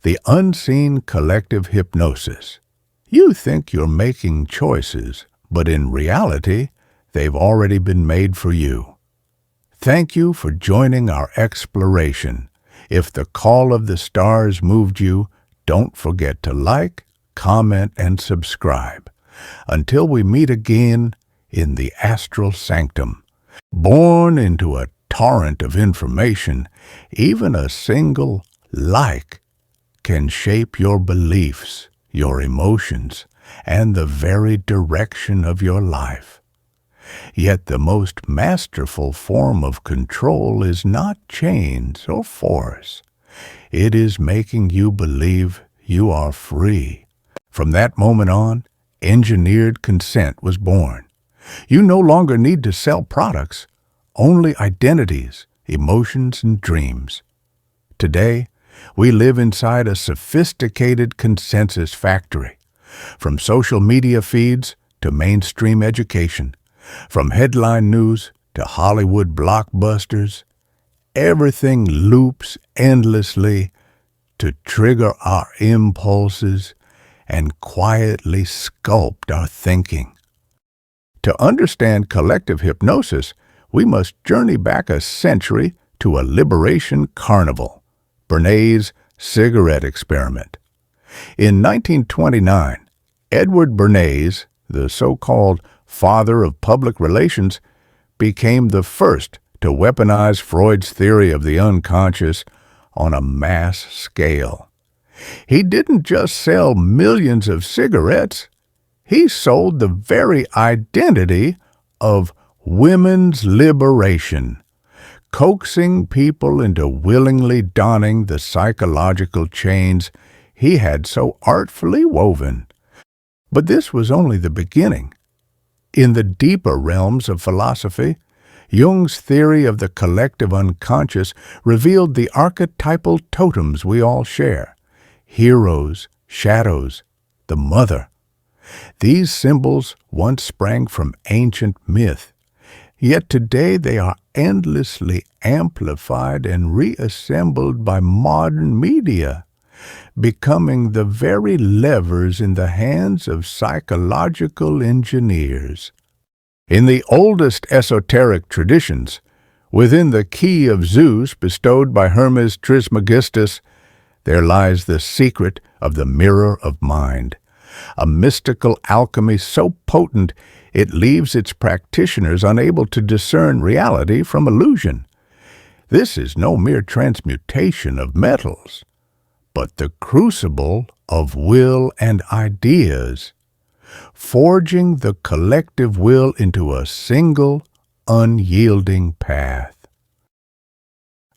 the unseen collective hypnosis. You think you're making choices, but in reality, they've already been made for you. Thank you for joining our exploration. If the call of the stars moved you, don't forget to like, comment, and subscribe. Until we meet again in the astral sanctum. Born into a torrent of information, even a single like can shape your beliefs, your emotions, and the very direction of your life. Yet the most masterful form of control is not chains or force. It is making you believe you are free. From that moment on, engineered consent was born. You no longer need to sell products, only identities, emotions, and dreams. Today, we live inside a sophisticated consensus factory. From social media feeds to mainstream education, from headline news to Hollywood blockbusters, everything loops endlessly to trigger our impulses and quietly sculpt our thinking. To understand collective hypnosis, we must journey back a century to a liberation carnival, Bernays' cigarette experiment. In 1929, Edward Bernays, the so-called father of public relations, became the first to weaponize Freud's theory of the unconscious on a mass scale. He didn't just sell millions of cigarettes, he sold the very identity of women's liberation, coaxing people into willingly donning the psychological chains he had so artfully woven. But this was only the beginning. In the deeper realms of philosophy, Jung's theory of the collective unconscious revealed the archetypal totems we all share: heroes, shadows, the mother. These symbols once sprang from ancient myth, yet today they are endlessly amplified and reassembled by modern media, becoming the very levers in the hands of psychological engineers. In the oldest esoteric traditions, within the key of Zeus bestowed by Hermes Trismegistus, there lies the secret of the mirror of mind, a mystical alchemy so potent it leaves its practitioners unable to discern reality from illusion. This is no mere transmutation of metals, but the crucible of will and ideas, forging the collective will into a single, unyielding path.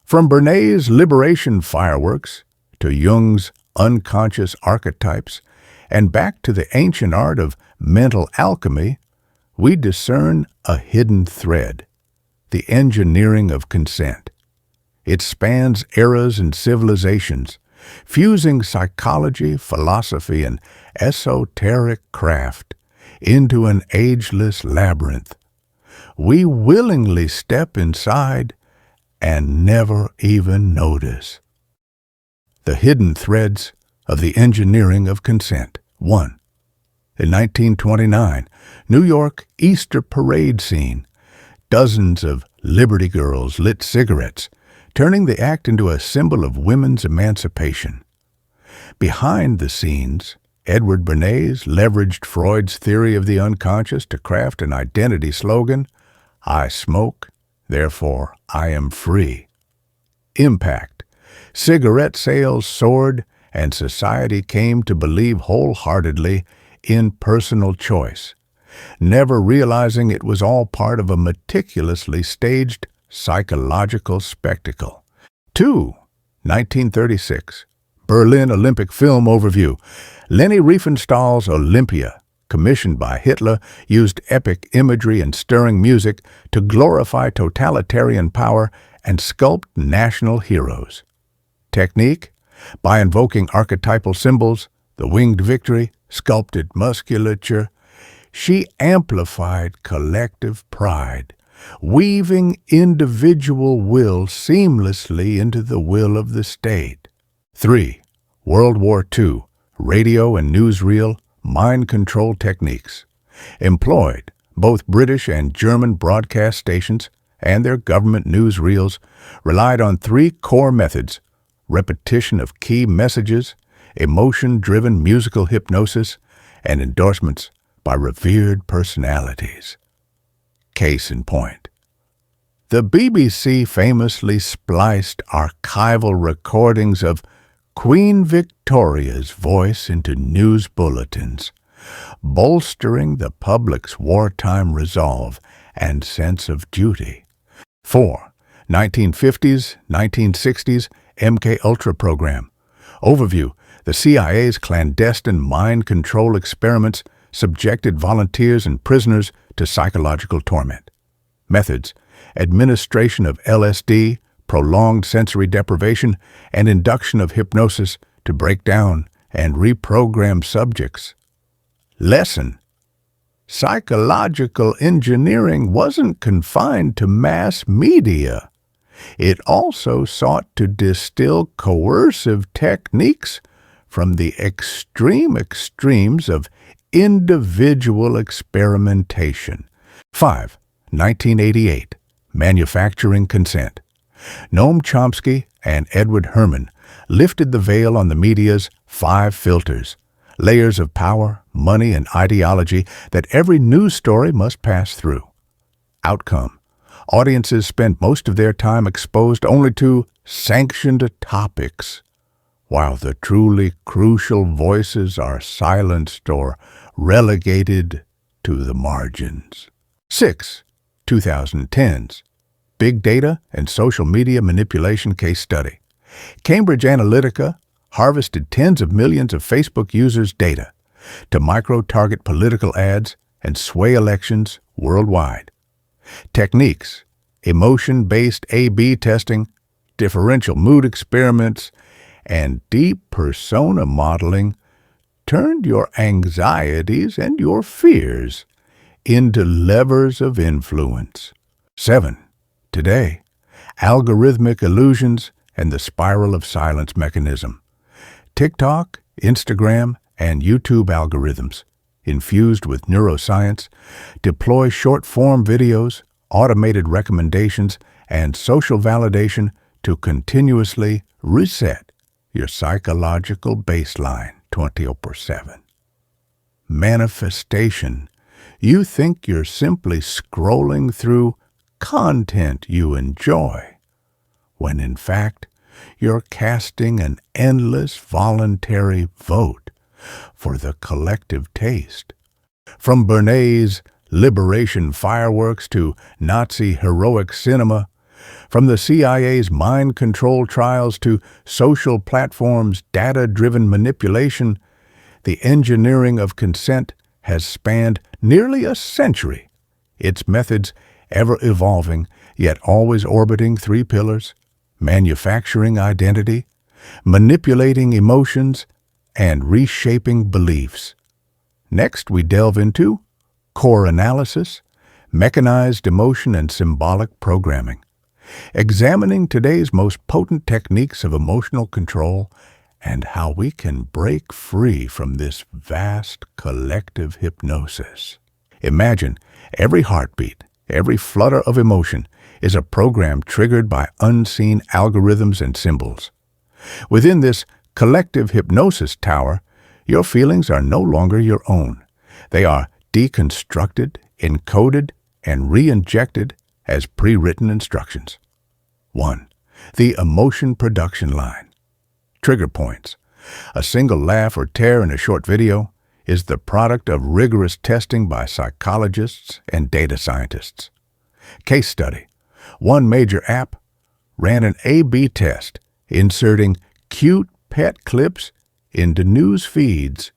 From Bernays' liberation fireworks to Jung's unconscious archetypes, and back to the ancient art of mental alchemy, we discern a hidden thread, the engineering of consent. It spans eras and civilizations, fusing psychology, philosophy, and esoteric craft into an ageless labyrinth. We willingly step inside and never even notice. The hidden threads of the engineering of consent. 1. In 1929, New York Easter parade scene. Dozens of Liberty Girls lit cigarettes, turning the act into a symbol of women's emancipation. Behind the scenes, Edward Bernays leveraged Freud's theory of the unconscious to craft an identity slogan: "I smoke, therefore I am free." Impact. Cigarette sales soared, and society came to believe wholeheartedly in personal choice, never realizing it was all part of a meticulously staged psychological spectacle. 2. 1936. Berlin Olympic Film Overview. Leni Riefenstahl's Olympia, commissioned by Hitler, used epic imagery and stirring music to glorify totalitarian power and sculpt national heroes. Technique? By invoking archetypal symbols, the winged victory, sculpted musculature, she amplified collective pride, weaving individual will seamlessly into the will of the state. 3. World War II, radio and newsreel mind control techniques. Employed, both British and German broadcast stations and their government newsreels relied on three core methods: repetition of key messages, emotion-driven musical hypnosis, and endorsements by revered personalities. Case in point. The BBC famously spliced archival recordings of Queen Victoria's voice into news bulletins, bolstering the public's wartime resolve and sense of duty. 4. 1950s, 1960s MK-Ultra program. Overview: the CIA's clandestine mind control experiments subjected volunteers and prisoners to psychological torment. Methods: administration of LSD, prolonged sensory deprivation, and induction of hypnosis to break down and reprogram subjects. Lesson: psychological engineering wasn't confined to mass media. It also sought to distill coercive techniques from the extremes of individual experimentation. 5. 1988. Manufacturing consent. Noam Chomsky and Edward Herman lifted the veil on the media's 5 filters, layers of power, money, and ideology that every news story must pass through. Outcome: audiences spent most of their time exposed only to sanctioned topics, while the truly crucial voices are silenced or relegated to the margins. 6. 2010s. Big Data and Social Media Manipulation Case Study. Cambridge Analytica harvested tens of millions of Facebook users' data to micro-target political ads and sway elections worldwide. Techniques: emotion-based A/B testing, differential mood experiments, and deep persona modeling turned your anxieties and your fears into levers of influence. 7. Today, algorithmic illusions and the spiral of silence mechanism. TikTok, Instagram, and YouTube algorithms, infused with neuroscience, deploy short-form videos, automated recommendations, and social validation to continuously reset your psychological baseline 24/7. Manifestation. You think you're simply scrolling through content you enjoy, when in fact you're casting an endless voluntary vote for the collective taste. From Bernays' liberation fireworks to Nazi heroic cinema, from the CIA's mind control trials to social platforms' data-driven manipulation, the engineering of consent has spanned nearly a century, its methods ever evolving, yet always orbiting 3 pillars: manufacturing identity, manipulating emotions, and reshaping beliefs. Next, we delve into core analysis, mechanized emotion, and symbolic programming, examining today's most potent techniques of emotional control and how we can break free from this vast collective hypnosis. Imagine every heartbeat, every flutter of emotion is a program triggered by unseen algorithms and symbols. Within this collective hypnosis tower, your feelings are no longer your own. They are deconstructed, encoded, and re-injected as pre-written instructions. 1. The emotion production line. Trigger points. A single laugh or tear in a short video is the product of rigorous testing by psychologists and data scientists. Case study. One major app ran an A/B test, inserting cute pet clips into news feeds,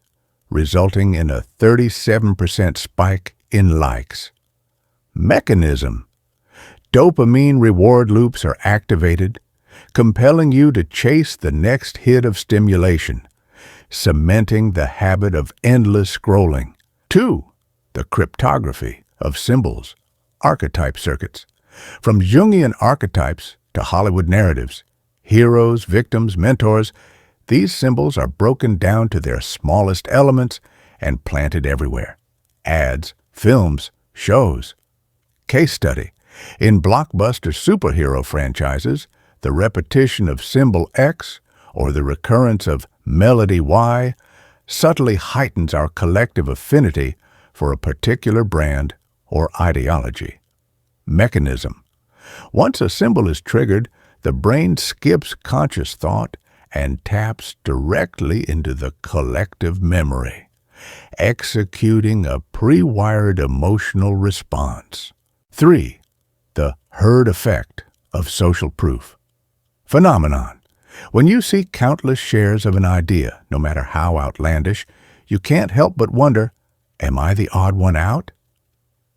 resulting in a 37% spike in likes. Mechanism. Dopamine reward loops are activated, compelling you to chase the next hit of stimulation, cementing the habit of endless scrolling. 2. The cryptography of symbols, archetype circuits. From Jungian archetypes to Hollywood narratives, heroes, victims, mentors, These symbols are broken down to their smallest elements and planted everywhere. Ads, films, shows. Case study. In blockbuster superhero franchises, the repetition of symbol X or the recurrence of melody Y subtly heightens our collective affinity for a particular brand or ideology. Mechanism. Once a symbol is triggered, the brain skips conscious thought and taps directly into the collective memory, executing a pre-wired emotional response. 3. The herd effect of social proof. Phenomenon. When you see countless shares of an idea, no matter how outlandish, you can't help but wonder, am I the odd one out?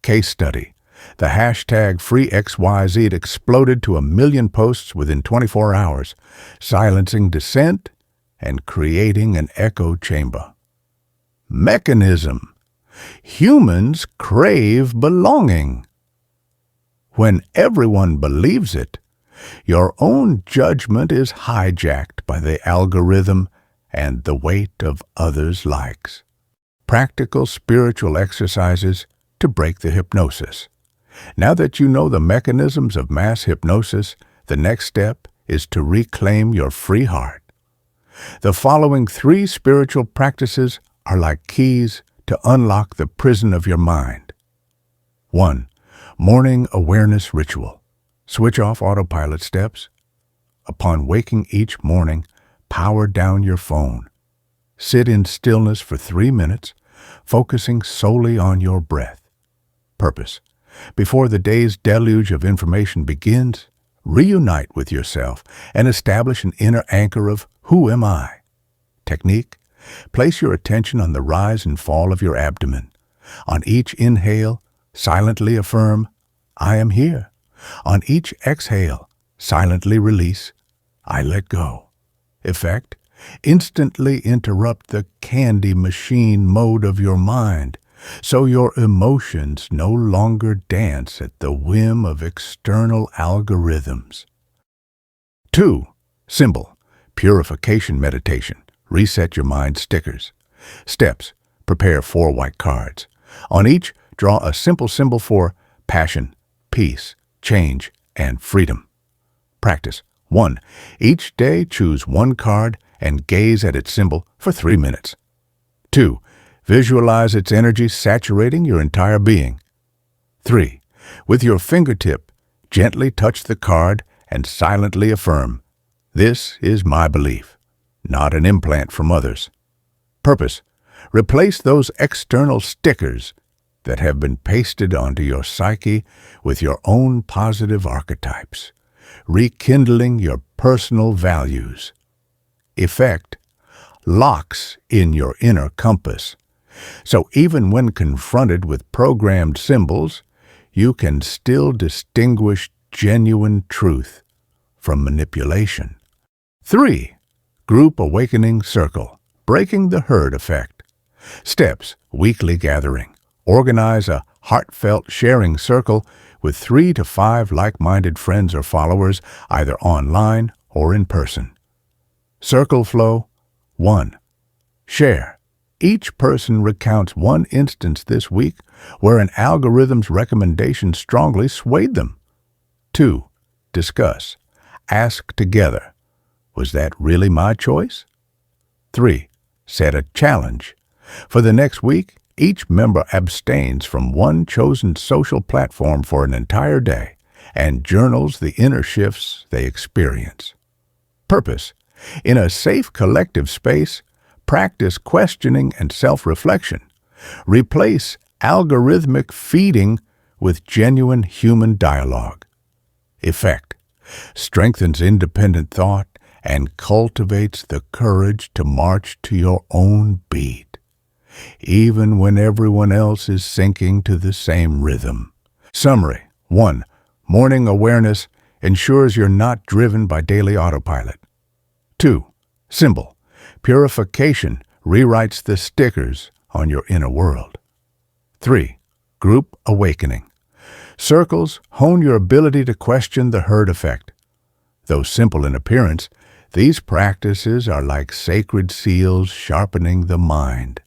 Case study. The hashtag FreeXYZ exploded to 1 million posts within 24 hours, silencing dissent and creating an echo chamber. Mechanism. Humans crave belonging. When everyone believes it, your own judgment is hijacked by the algorithm and the weight of others' likes. Practical spiritual exercises to break the hypnosis. Now that you know the mechanisms of mass hypnosis, the next step is to reclaim your free heart. The following 3 spiritual practices are like keys to unlock the prison of your mind. 1. Morning awareness ritual. Switch off autopilot steps. Upon waking each morning, power down your phone. Sit in stillness for 3 minutes, focusing solely on your breath. Purpose. Before the day's deluge of information begins, reunite with yourself and establish an inner anchor of who am I? Technique. Place your attention on the rise and fall of your abdomen. On each inhale, silently affirm, I am here. On each exhale, silently release, I let go. Effect. Instantly interrupt the candy machine mode of your mind, so your emotions no longer dance at the whim of external algorithms. 2. Symbol. Purification meditation. Reset your mind stickers. Steps. Prepare 4 white cards. On each, draw a simple symbol for passion, peace, change, and freedom. Practice. 1. Each day choose 1 card and gaze at its symbol for 3 minutes. 2. Visualize its energy saturating your entire being. 3. With your fingertip, gently touch the card and silently affirm, this is my belief, not an implant from others. Purpose. Replace those external stickers that have been pasted onto your psyche with your own positive archetypes, rekindling your personal values. Effect. Locks in your inner compass. So even when confronted with programmed symbols, you can still distinguish genuine truth from manipulation. 3. Group awakening circle. Breaking the herd effect. Steps. Weekly gathering. Organize a heartfelt sharing circle with 3 to 5 like-minded friends or followers, either online or in person. Circle flow. 1. Share. Each person recounts one instance this week where an algorithm's recommendation strongly swayed them. 2. Discuss. Ask together, was that really my choice? 3. Set a challenge. For the next week, each member abstains from one chosen social platform for an entire day and journals the inner shifts they experience. Purpose. In a safe collective space, practice questioning and self-reflection. Replace algorithmic feeding with genuine human dialogue. Effect. Strengthens independent thought and cultivates the courage to march to your own beat, even when everyone else is sinking to the same rhythm. Summary. 1. Morning awareness ensures you're not driven by daily autopilot. 2. Symbol. Purification rewrites the stickers on your inner world. 3. Group awakening. Circles hone your ability to question the herd effect. Though simple in appearance, These practices are like sacred seals sharpening the mind.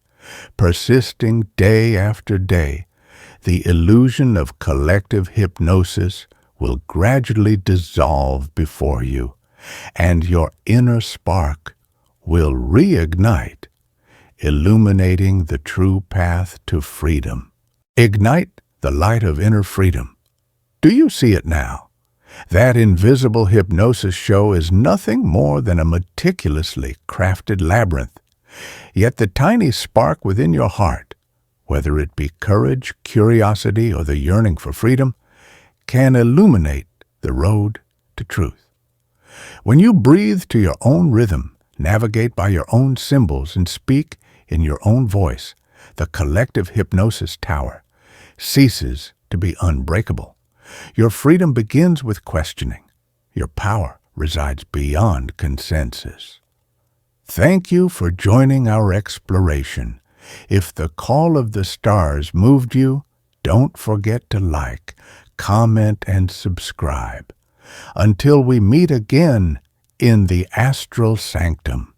Persisting day after day, the illusion of collective hypnosis will gradually dissolve before you, and your inner spark will reignite, illuminating the true path to freedom. Ignite the light of inner freedom. Do you see it now? That invisible hypnosis show is nothing more than a meticulously crafted labyrinth. Yet the tiny spark within your heart, whether it be courage, curiosity, or the yearning for freedom, can illuminate the road to truth. When you breathe to your own rhythm, navigate by your own symbols, and speak in your own voice, the collective hypnosis tower ceases to be unbreakable. Your freedom begins with questioning. Your power resides beyond consensus. Thank you for joining our exploration. If the call of the stars moved you, don't forget to like, comment, and subscribe. Until we meet again in the astral sanctum,